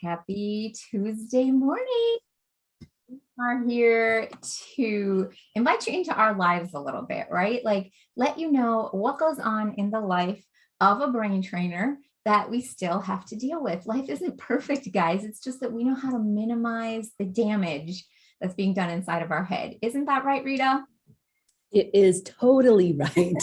Happy Tuesday morning. We are here to invite you into our lives a little bit, right? Like let you know what goes on in the life of a brain trainer that we still have to deal with. Life isn't perfect, guys. It's just that we know how to minimize the damage that's being done inside of our head. Isn't that right, Rita? It is totally right.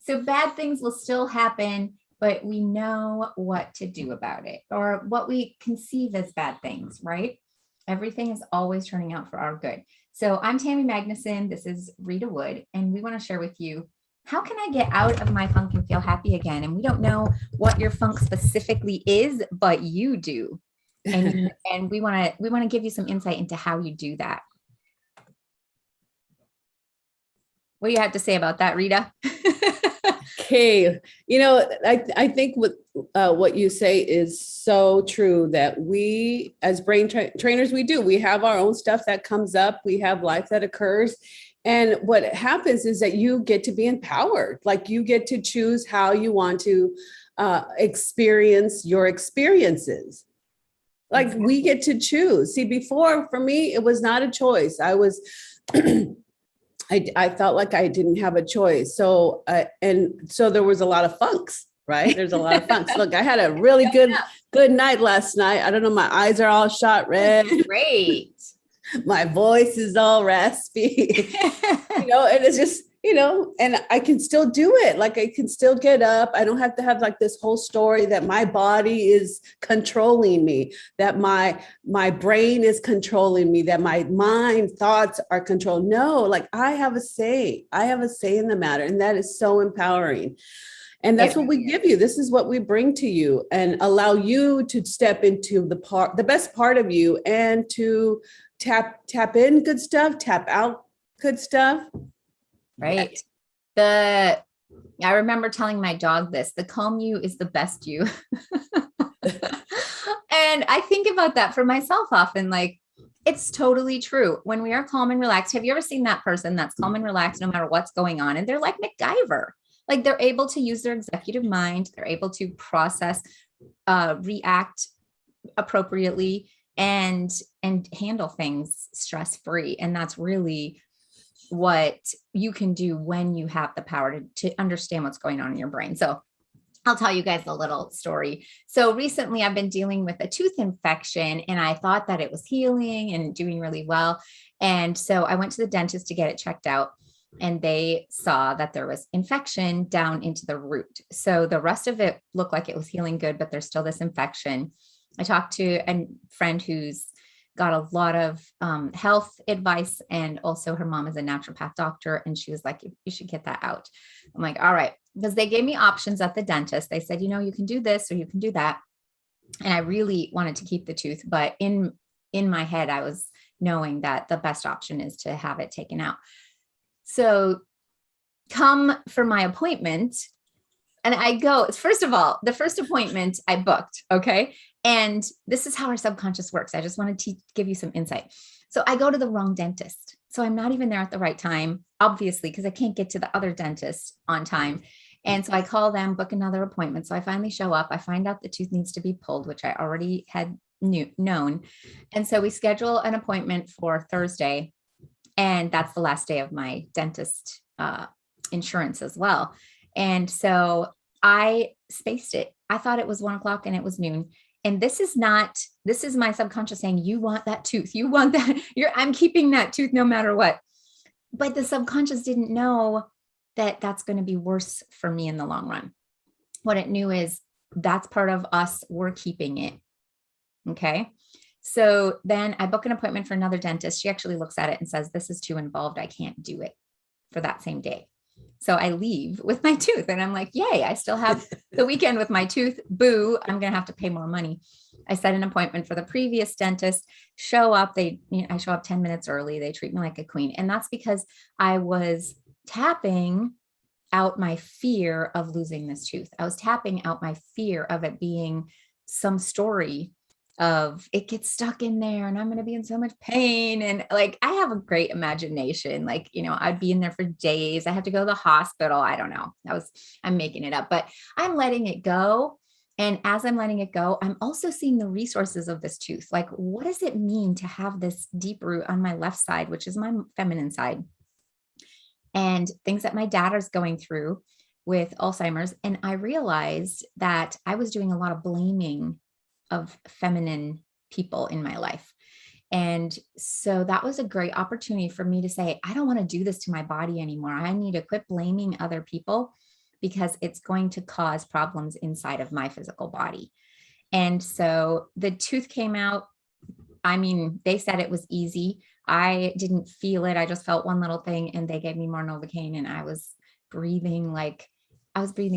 So bad things will still happen, but we know what to do about it, or what we conceive as bad things, right? Everything is always turning out for our good. So I'm Tammy Magnuson. This is Rita Wood, and we want to share with you, how can I get out of my funk and feel happy again? And we don't know what your funk specifically is, but you do. And we want to give you some insight into how you do that. What do you have to say about that, Rita? Okay, I think what you say is so true, that we as brain trainers, we have our own stuff that comes up. We have life that occurs. And what happens is that you get to be empowered. Like you get to choose how you want to experience your experiences. Like exactly. We get to choose. See, before, for me, it was not a choice. I was... I felt like I didn't have a choice. So there was a lot of funks, right? There's a lot of funks. Look, I had a really good night last night. I don't know, my eyes are all shot red. Great. My voice is all raspy, and it's just, and I can still do it. Like I can still get up. I don't have to have like this whole story that my body is controlling me, that my brain is controlling me, that my mind thoughts are controlled. No, like I have a say. I have a say in the matter. And that is so empowering. And that's what we give you. This is what we bring to you, and allow you to step into the best part of you, and to tap in good stuff, tap out good stuff. Right. I remember telling my dog this, the calm you is the best you. And I think about that for myself often, like it's totally true. When we are calm and relaxed, have you ever seen that person that's calm and relaxed no matter what's going on? And they're like MacGyver. Like they're able to use their executive mind. They're able to process, react appropriately, and handle things stress-free. And that's really what you can do when you have the power to understand what's going on in your brain. So I'll tell you guys a little story. So recently I've been dealing with a tooth infection, and I thought that it was healing and doing really well. And so I went to the dentist to get it checked out, and they saw that there was infection down into the root. So the rest of it looked like it was healing good, but there's still this infection. I talked to a friend who's got a lot of health advice, and also her mom is a naturopath doctor, and she was like, you should get that out. I'm like, all right, because they gave me options at the dentist. They said, you can do this or you can do that. And I really wanted to keep the tooth, but in my head, I was knowing that the best option is to have it taken out. So come for my appointment, and I go, first of all, the first appointment I booked. Okay. And this is how our subconscious works. I just wanted to give you some insight. So I go to the wrong dentist. So I'm not even there at the right time, obviously, because I can't get to the other dentist on time. And so I call them, book another appointment. So I finally show up. I find out the tooth needs to be pulled, which I already had known. And so we schedule an appointment for Thursday. And that's the last day of my dentist insurance as well. And so I spaced it. I thought it was 1 o'clock and it was noon. And this is my subconscious saying, you want that tooth. You want that. I'm keeping that tooth no matter what. But the subconscious didn't know that that's going to be worse for me in the long run. What it knew is that's part of us. We're keeping it. Okay. So then I book an appointment for another dentist. She actually looks at it and says, this is too involved. I can't do it for that same day. So I leave with my tooth, and I'm like, yay, I still have the weekend with my tooth. Boo, I'm going to have to pay more money. I set an appointment for the previous dentist, show up. I show up 10 minutes early. They treat me like a queen. And that's because I was tapping out my fear of losing this tooth. I was tapping out my fear of it being some story of it gets stuck in there and I'm going to be in so much pain. And like, I have a great imagination. Like, I'd be in there for days. I have to go to the hospital. I don't know. I'm making it up, but I'm letting it go. And as I'm letting it go, I'm also seeing the resources of this tooth. Like, what does it mean to have this deep root on my left side, which is my feminine side, and things that my dad is going through with Alzheimer's. And I realized that I was doing a lot of blaming of feminine people in my life. And so that was a great opportunity for me to say, I don't want to do this to my body anymore. I need to quit blaming other people because it's going to cause problems inside of my physical body. And so the tooth came out. I mean, they said it was easy. I didn't feel it. I just felt one little thing, and they gave me more Novocaine, and I was breathing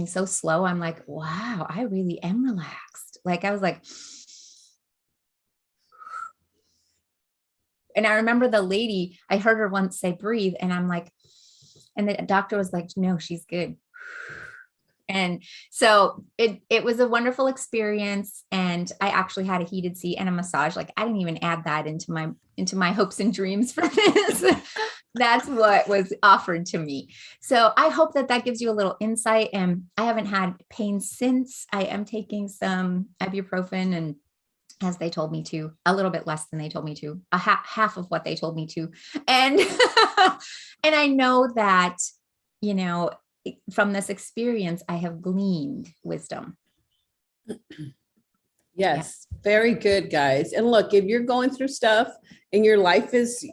so slow. I'm like, wow, I really am relaxed. Like I was like, and I remember the lady, I heard her once say, breathe. And I'm like, and the doctor was like, no, she's good. And so it was a wonderful experience. And I actually had a heated seat and a massage. Like I didn't even add that into my hopes and dreams for this. That's what was offered to me. So I hope that gives you a little insight. And I haven't had pain since. I am taking some ibuprofen, and as they told me to, a little bit less than they told me to, half of what they told me to. And, and I know that, from this experience, I have gleaned wisdom. Yes, very good, guys. And look, if you're going through stuff and your life is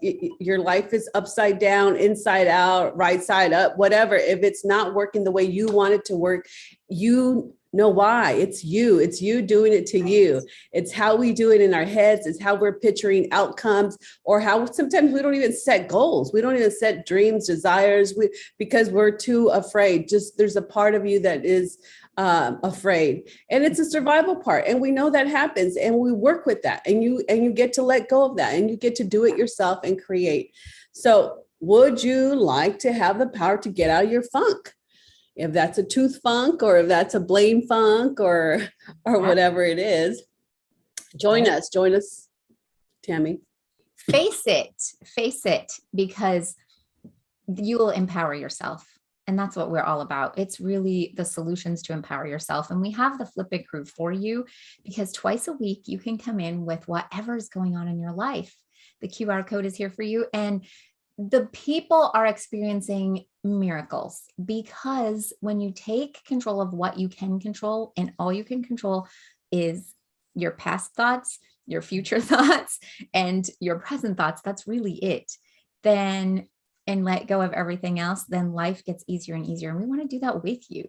upside down, inside out, right side up, whatever, if it's not working the way you want it to work, you know why. It's you doing it to you. It's how we do it in our heads. It's how we're picturing outcomes, or how sometimes we don't even set goals. We don't even set dreams, desires, because we're too afraid. Just there's a part of you that is afraid, and it's a survival part, and we know that happens, and we work with that, and you get to let go of that, and you get to do it yourself and create. So would you like to have the power to get out of your funk? If that's a tooth funk, or if that's a blame funk, or whatever it is, join us, Tammy. Face it, because you will empower yourself. And that's what we're all about. It's really the solutions to empower yourself. And we have the Flip It crew for you, because twice a week you can come in with whatever's going on in your life. The QR code is here for you. And the people are experiencing miracles, because when you take control of what you can control, and all you can control is your past thoughts, your future thoughts, and your present thoughts, that's really it. Then, and let go of everything else, then life gets easier and easier. And we want to do that with you.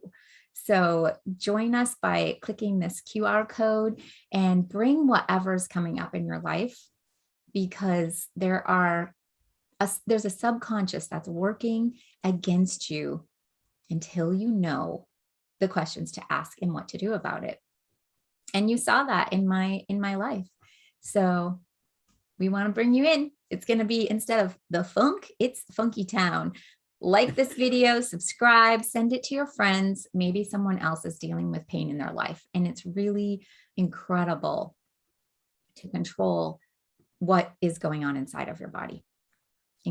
So join us by clicking this QR code and bring whatever's coming up in your life, because there's a subconscious that's working against you until you know the questions to ask and what to do about it. And you saw that in my life. So we want to bring you in. It's going to be, instead of the funk, it's Funky Town. Like this video, subscribe, send it to your friends. Maybe someone else is dealing with pain in their life. And it's really incredible to control what is going on inside of your body.